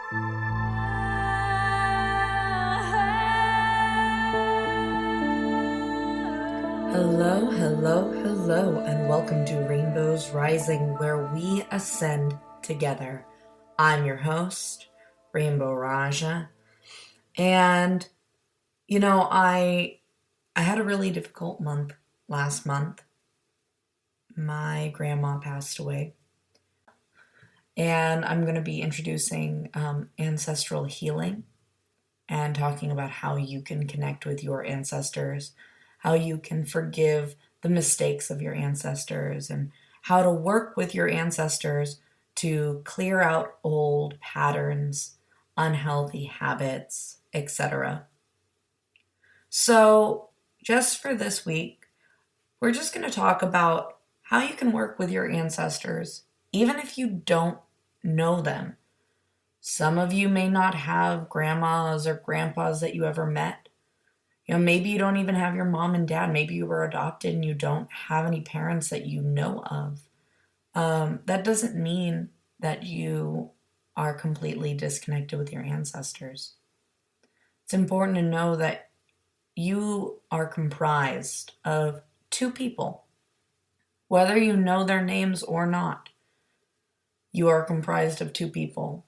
Hello, hello, hello, and welcome to Rainbows Rising, where we ascend together. I'm your host, Rainbow Raaja, and I had a really difficult month last month. My grandma passed away, and I'm going to be introducing ancestral healing and talking about how you can connect with your ancestors, how you can forgive the mistakes of your ancestors, and how to work with your ancestors to clear out old patterns, unhealthy habits, etc. So, just for this week, we're just going to talk about how you can work with your ancestors, even if you don't know them. Some of you may not have grandmas or grandpas that you ever met. Maybe you don't even have your mom and dad. Maybe you were adopted and you don't have any parents that you know of. That doesn't mean that you are completely disconnected with your ancestors. It's important to know that you are comprised of two people. Whether you know their names or not, you are comprised of two people.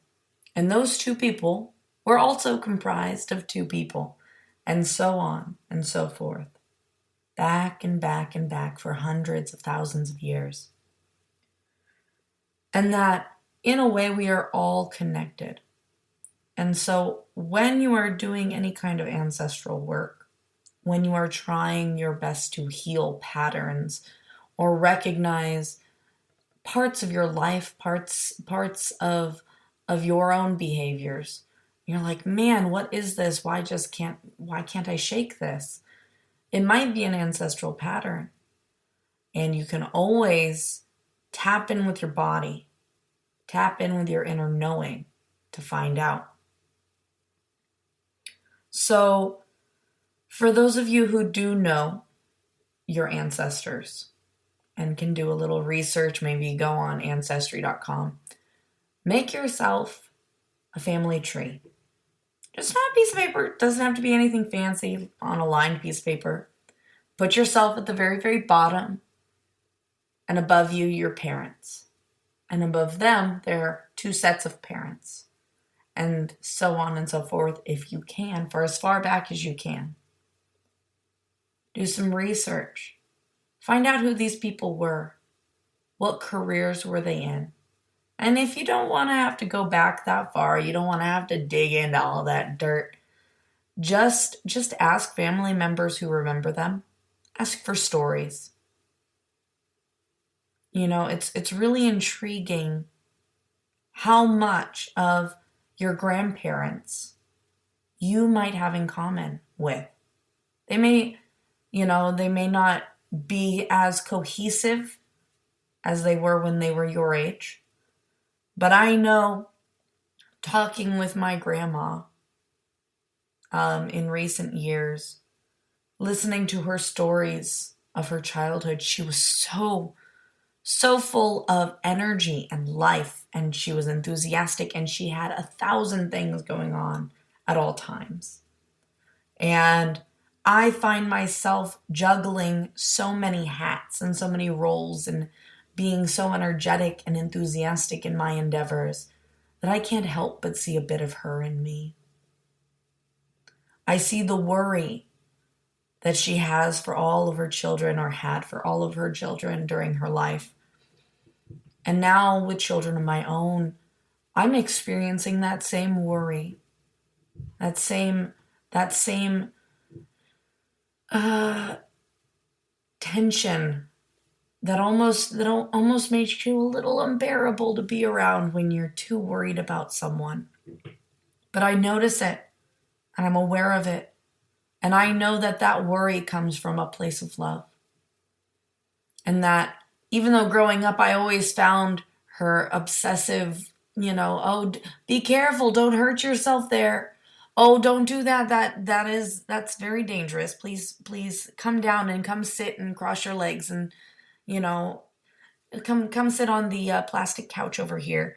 And those two people were also comprised of two people, and so on and so forth, back and back and back for hundreds of thousands of years. And that, in a way, we are all connected. And so when you are doing any kind of ancestral work, when you are trying your best to heal patterns or recognize parts of your life, parts of your own behaviors, you're like, man, what is this? Why can't I shake this? It might be an ancestral pattern. And you can always tap in with your body, tap in with your inner knowing to find out. So, for those of you who do know your ancestors and can do a little research, maybe go on ancestry.com, make yourself a family tree. Just on a piece of paper. It doesn't have to be anything fancy, on a lined piece of paper. Put yourself at the very, very bottom, and above you, your parents. And above them, there are two sets of parents, and so on and so forth, if you can, for as far back as you can. Do some research. Find out who these people were. What careers were they in? And if you don't want to have to go back that far, you don't want to have to dig into all that dirt, just ask family members who remember them. Ask for stories. It's really intriguing how much of your grandparents you might have in common with. They may not be as cohesive as they were when they were your age. But I know, talking with my grandma in recent years, listening to her stories of her childhood, she was so full of energy and life, and she was enthusiastic, and she had 1,000 things going on at all times. And I find myself juggling so many hats and so many roles and being so energetic and enthusiastic in my endeavors that I can't help but see a bit of her in me. I see the worry that she has for all of her children, or had for all of her children during her life. And now with children of my own, I'm experiencing that same worry, that same tension that almost makes you a little unbearable to be around when you're too worried about someone. But I notice it, and I'm aware of it, and I know that worry comes from a place of love. And that even though growing up I always found her obsessive, oh, be careful, don't hurt yourself there. Oh, don't do that. That's very dangerous. Please come down and come sit and cross your legs and come sit on the plastic couch over here.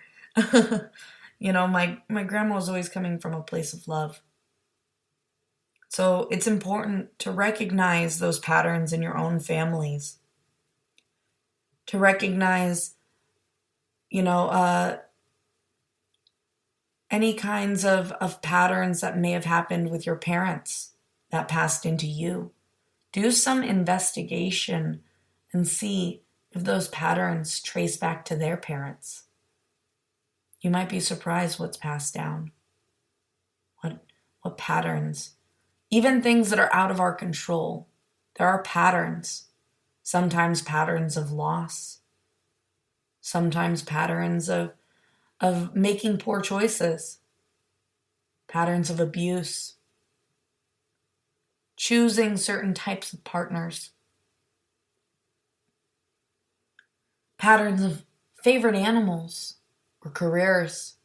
My grandma was always coming from a place of love. So it's important to recognize those patterns in your own families. To recognize, any kinds of patterns that may have happened with your parents that passed into you. Do some investigation and see if those patterns trace back to their parents. You might be surprised what's passed down. What patterns? Even things that are out of our control. There are patterns. Sometimes patterns of loss. Sometimes patterns of making poor choices. Patterns of abuse. Choosing certain types of partners. Patterns of favorite animals or careers.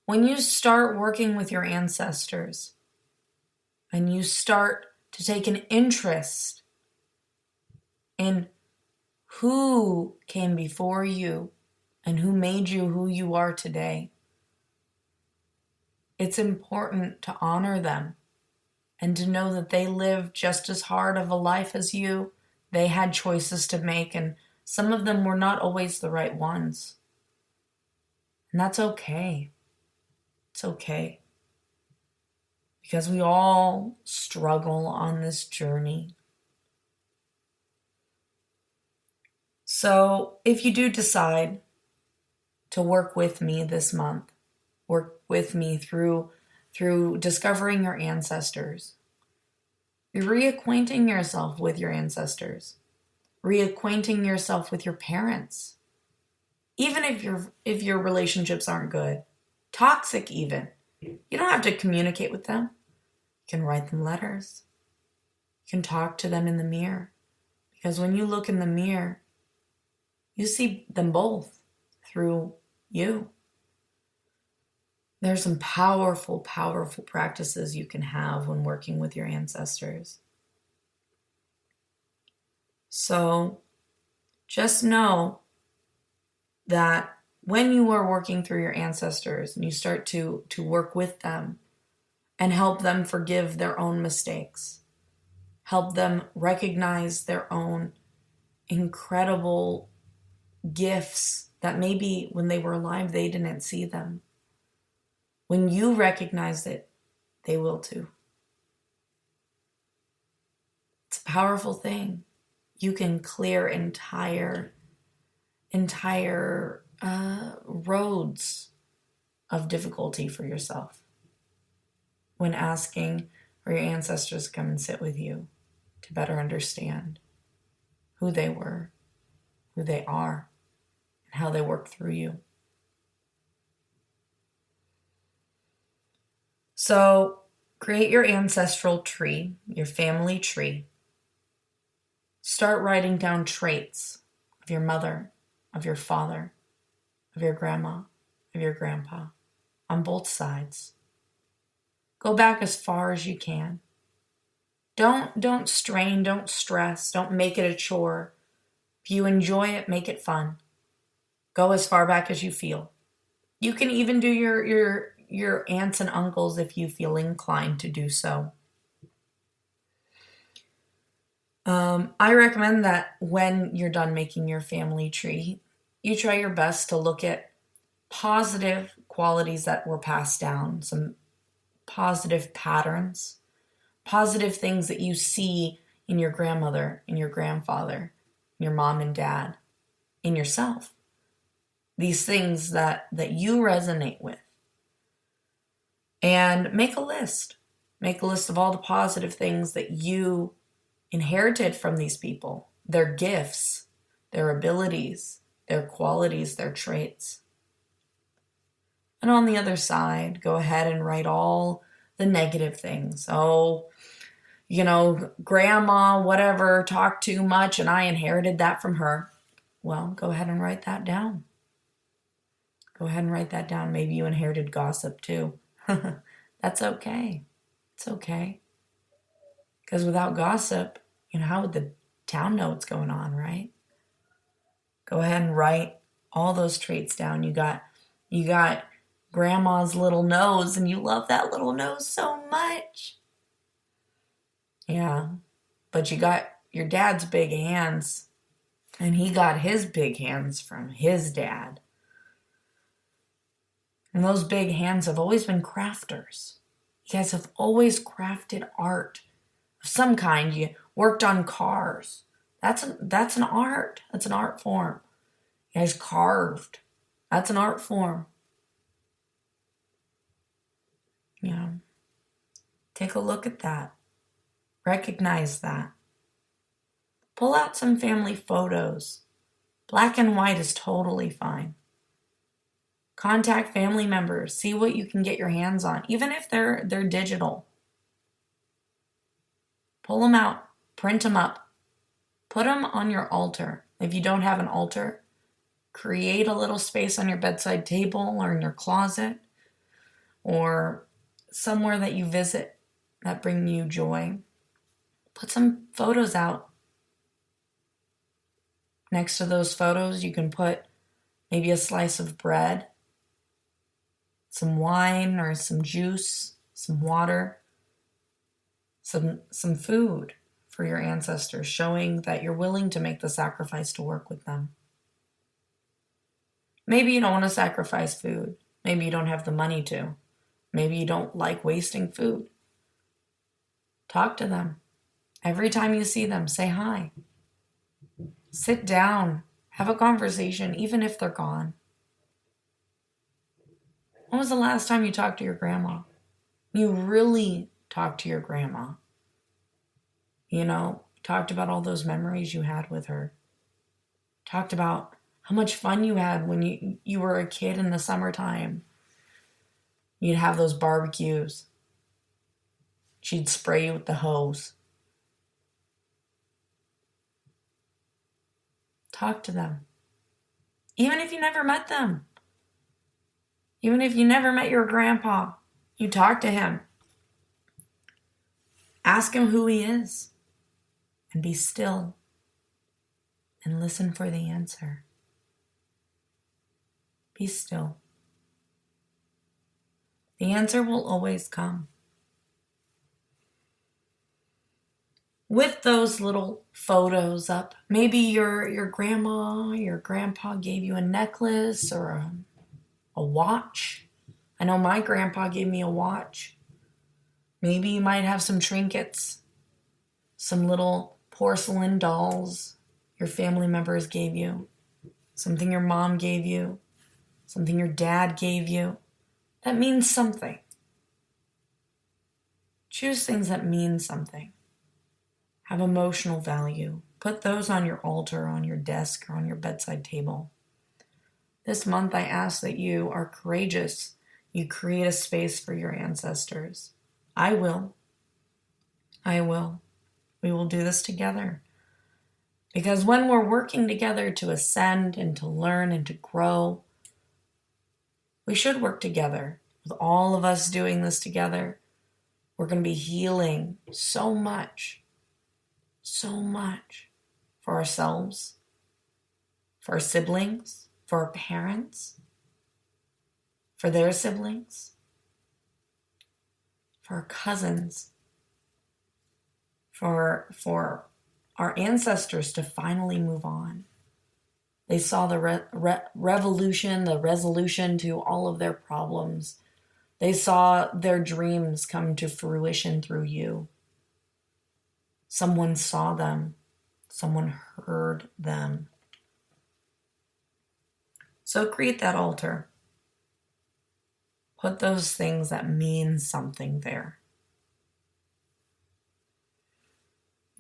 When you start working with your ancestors and you start to take an interest in who came before you and who made you who you are today, it's important to honor them and to know that they lived just as hard of a life as you. They had choices to make, and some of them were not always the right ones. And that's okay. It's okay. Because we all struggle on this journey. So if you do decide to work with me this month, work with me through discovering your ancestors, reacquainting yourself with your ancestors, reacquainting yourself with your parents, even if your relationships aren't good, toxic even, you don't have to communicate with them. You can write them letters. You can talk to them in the mirror, because when you look in the mirror, you see them both through you. There's some powerful, powerful practices you can have when working with your ancestors. So just know that when you are working through your ancestors and you start to work with them and help them forgive their own mistakes, help them recognize their own incredible gifts that maybe when they were alive they didn't see them. When you recognize it, they will too. It's a powerful thing. You can clear entire roads of difficulty for yourself when asking for your ancestors to come and sit with you to better understand who they were, who they are, and how they work through you. So create your ancestral tree, your family tree. Start writing down traits of your mother, of your father, of your grandma, of your grandpa, on both sides. Go back as far as you can. Don't strain, don't stress, don't make it a chore. If you enjoy it, make it fun. Go as far back as you feel. You can even do your aunts and uncles if you feel inclined to do so. I recommend that when you're done making your family tree, you try your best to look at positive qualities that were passed down, some positive patterns, positive things that you see in your grandmother, in your grandfather, in your mom and dad, in yourself. These things that you resonate with. And make a list. Make a list of all the positive things that you inherited from these people, their gifts, their abilities, their qualities, their traits. And on the other side, go ahead and write all the negative things. Oh, grandma, whatever, talked too much and I inherited that from her. Well, go ahead and write that down. Go ahead and write that down. Maybe you inherited gossip too. That's okay. It's okay. Because without gossip, how would the town know what's going on, right? Go ahead and write all those traits down. You got grandma's little nose, and you love that little nose so much. Yeah, but you got your dad's big hands, and he got his big hands from his dad. And those big hands have always been crafters. You guys have always crafted art of some kind. You worked on cars. That's an art. That's an art form. You guys carved. That's an art form. Yeah. Take a look at that. Recognize that. Pull out some family photos. Black and white is totally fine. Contact family members. See what you can get your hands on, even if they're digital. Pull them out. Print them up. Put them on your altar. If you don't have an altar, create a little space on your bedside table or in your closet or somewhere that you visit that bring you joy. Put some photos out. Next to those photos, you can put maybe a slice of bread, some wine or some juice, some water, some food for your ancestors, showing that you're willing to make the sacrifice to work with them. Maybe you don't want to sacrifice food. Maybe you don't have the money to. Maybe you don't like wasting food. Talk to them. Every time you see them, say hi. Sit down. Have a conversation, even if they're gone. When was the last time you talked to your grandma? You really talked to your grandma. Talked about all those memories you had with her. Talked about how much fun you had when you were a kid in the summertime. You'd have those barbecues. She'd spray you with the hose. Talk to them. Even if you never met them. Even if you never met your grandpa, you talk to him. Ask him who he is. And be still. And listen for the answer. Be still. The answer will always come. With those little photos up, maybe your grandma, your grandpa gave you a necklace or a watch. I know my grandpa gave me a watch. Maybe you might have some trinkets, some little porcelain dolls your family members gave you, something your mom gave you, something your dad gave you. That means something. Choose things that mean something. Have emotional value. Put those on your altar, on your desk, or on your bedside table. This month I ask that you are courageous. You create a space for your ancestors. I will. We will do this together. Because when we're working together to ascend and to learn and to grow, we should work together. With all of us doing this together, we're going to be healing so much for ourselves, for our siblings, for our parents, for their siblings, for our cousins, for our ancestors to finally move on. They saw the revolution, the resolution to all of their problems. They saw their dreams come to fruition through you. Someone saw them. Someone heard them. So create that altar. Put those things that mean something there.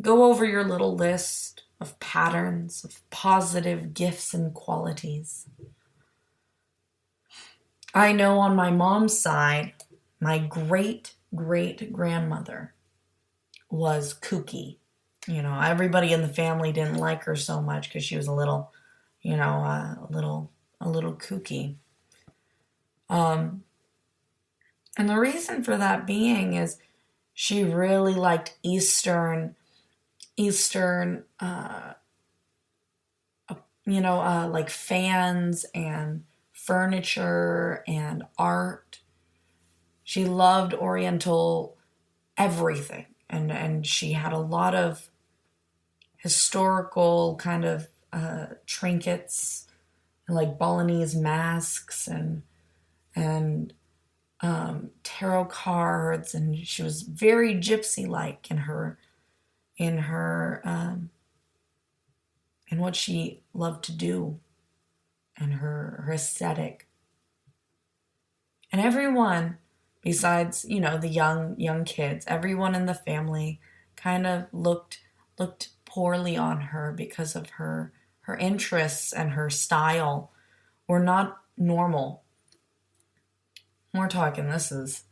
Go over your little list of patterns, of positive gifts and qualities. I know on my mom's side, my great-great-grandmother was kooky. Everybody in the family didn't like her so much because she was a little kooky. And the reason for that being is she really liked Eastern like fans and furniture and art. She loved Oriental everything. And she had a lot of historical kind of trinkets, like Balinese masks and tarot cards, and she was very gypsy-like in what she loved to do and her aesthetic. And everyone, besides the young kids, everyone in the family kind of looked poorly on her because of her interests and her style were not normal. We're talking, this is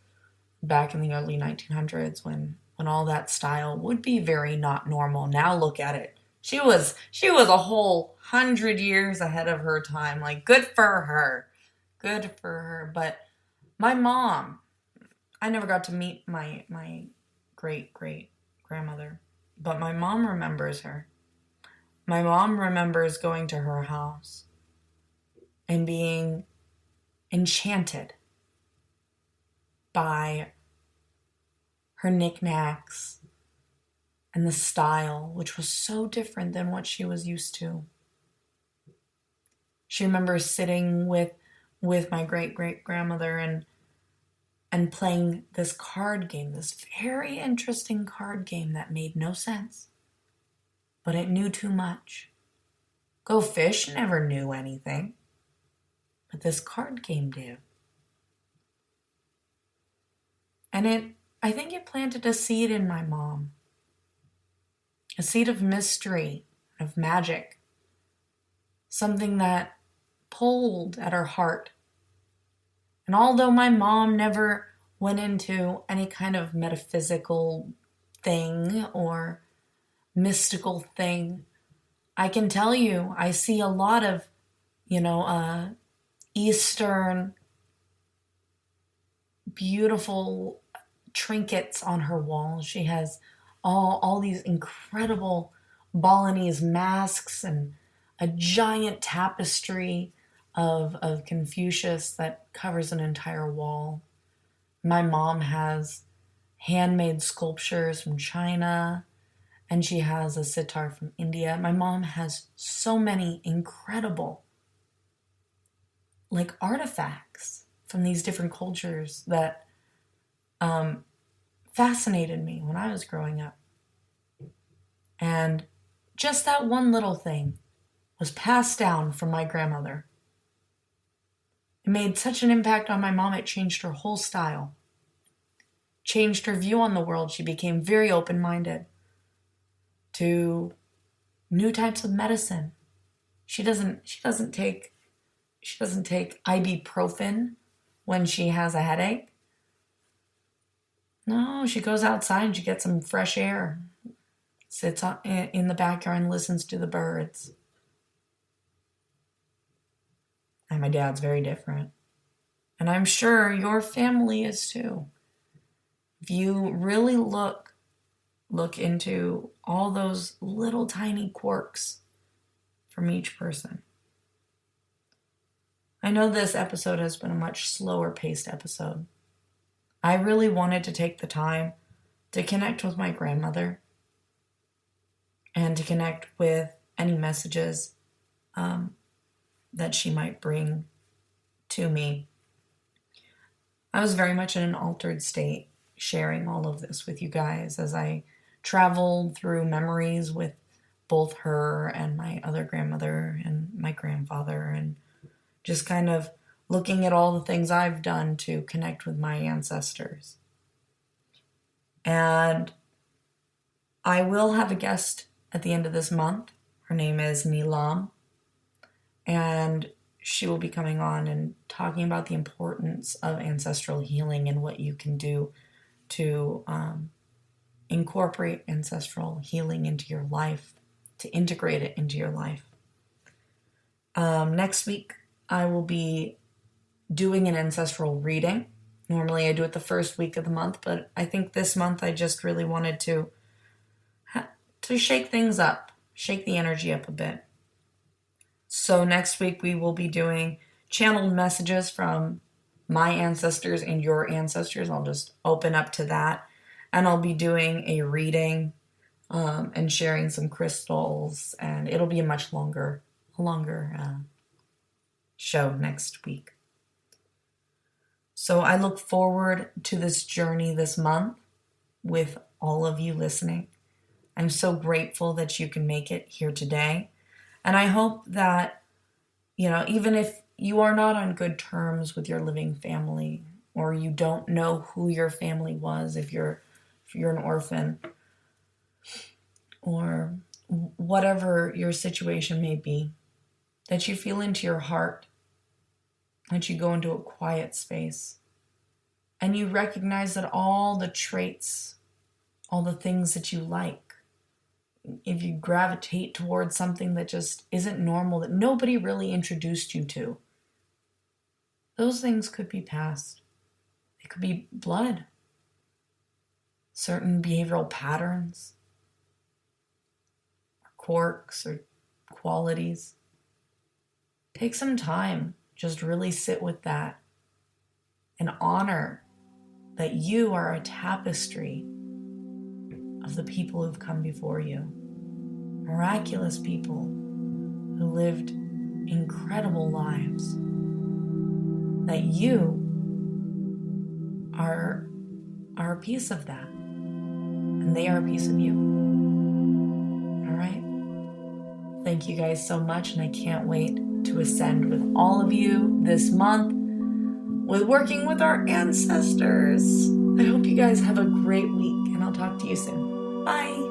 back in the early 1900s when all that style would be very not normal. Now look at it. She was a whole 100 years ahead of her time. Like, good for her. Good for her. But my mom, I never got to meet my great grandmother, but my mom remembers her. My mom remembers going to her house and being enchanted by her knickknacks and the style, which was so different than what she was used to. She remembers sitting with my great grandmother and playing this card game, this very interesting card game that made no sense, but it knew too much. Go Fish never knew anything, but this card game did. And I think it planted a seed in my mom. A seed of mystery, of magic. Something that pulled at her heart. And although my mom never went into any kind of metaphysical thing or mystical thing, I can tell you, I see a lot of, Eastern beautiful trinkets on her walls. She has all these incredible Balinese masks and a giant tapestry of Confucius that covers an entire wall. My mom has handmade sculptures from China, and she has a sitar from India. My mom has so many incredible artifacts from these different cultures that fascinated me when I was growing up. And just that one little thing was passed down from my grandmother. It made such an impact on my mom, it changed her whole style. Changed her view on the world. She became very open-minded to new types of medicine. She doesn't take ibuprofen when she has a headache. No, she goes outside and she gets some fresh air. Sits in the backyard and listens to the birds. And my dad's very different. And I'm sure your family is too. If you really look into all those little tiny quirks from each person. I know this episode has been a much slower paced episode. I really wanted to take the time to connect with my grandmother and to connect with any messages that she might bring to me. I was very much in an altered state sharing all of this with you guys as I traveled through memories with both her and my other grandmother and my grandfather, and just kind of looking at all the things I've done to connect with my ancestors. And I will have a guest at the end of this month. Her name is Neelam. And she will be coming on and talking about the importance of ancestral healing and what you can do to incorporate ancestral healing into your life, to integrate it into your life. Next week, I will be doing an ancestral reading. Normally I do it the first week of the month, but I think this month I just really wanted to shake things up, shake the energy up a bit. So next week we will be doing channeled messages from my ancestors and your ancestors. I'll just open up to that. And I'll be doing a reading and sharing some crystals. And it'll be a much longer show next week. So I look forward to this journey this month with all of you listening. I'm so grateful that you can make it here today. And I hope that, even if you are not on good terms with your living family, or you don't know who your family was, if you're an orphan, or whatever your situation may be, that you feel into your heart, that you go into a quiet space, and you recognize that all the traits, all the things that you like, if you gravitate towards something that just isn't normal, that nobody really introduced you to, those things could be past. It could be blood, certain behavioral patterns, or quirks, or qualities. Take some time, just really sit with that and honor that you are a tapestry of the people who've come before you. Miraculous people who lived incredible lives. That you are a piece of that. And they are a piece of you. All right? Thank you guys so much, and I can't wait to ascend with all of you this month with working with our ancestors. I hope you guys have a great week, and I'll talk to you soon. Bye.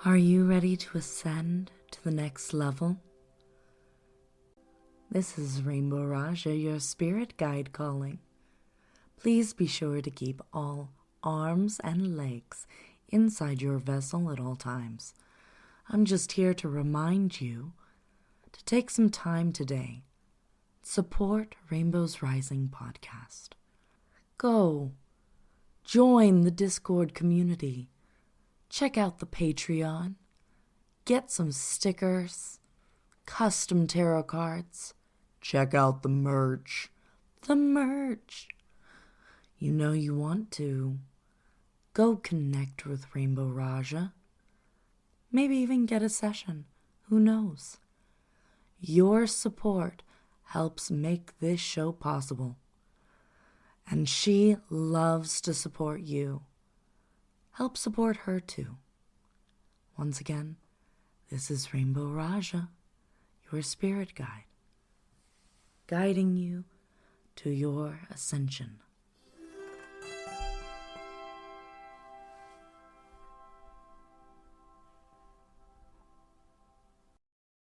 Are you ready to ascend to the next level? This is Rainbow Raaja, your spirit guide calling. Please be sure to keep all arms and legs inside your vessel at all times. I'm just here to remind you to take some time today. Support Rainbow's Rising podcast. Go. Join the Discord community. Check out the Patreon. Get some stickers, custom tarot cards. Check out the merch. The merch. you know you want to go connect with Rainbow Raaja. Maybe even get a session. Who knows? Your support helps make this show possible. And she loves to support you. Help support her too. Once again, this is Rainbow Raaja, your spirit guide, guiding you to your ascension.